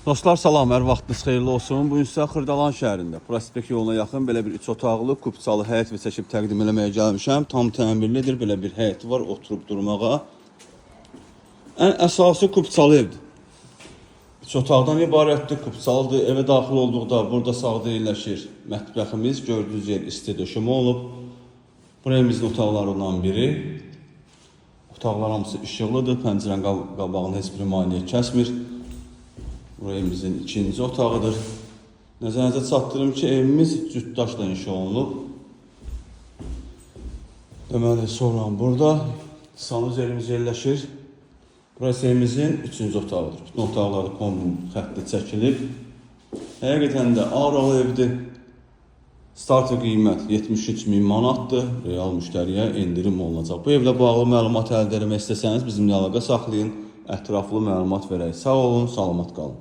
Dostlar salam, hər vaxtınız xeyirli olsun. Bu gün sizə Xırdalan şəhərində, Prospekt yoluna yaxın belə bir 3 otaqlı, kupçalı həyət və çəkib təqdim eləməyə gəlmişəm. Tam təmirlidir, belə bir həyəti var, oturub durmağa. Ən əsası kupçalı evdir. 3 otaqdan ibarətdir, kupçalıdır. Evə daxil olduqda burada sağda yerləşir mətbəximiz. Gördüyünüz yer isti döşəmə olub. Burayımızın otaqlarından biri. Otaqlar hamısı işıqlıdır, pəncərənin qabağını heç bir maneə kəsmir. Burayımızın ikinci otağıdır. Nəzərinizə çatdırım ki, evimiz cütdaşla inşa olunub. Deməli, sonra burada sanuzerimiz yerləşir. Burası evimizin üçüncü otağıdır. Bütün otaqlarda kombin xətti çəkilib. Həqiqətən də aralı evdir. Startı qiymət 73.000 manatdır. Real müştəriyə endirim olunacaq. Bu evlə bağlı məlumat əldə etmək istəsəniz bizimlə əlaqə saxlayın. Ətraflı məlumat verək. Sağ olun, salamat qalın.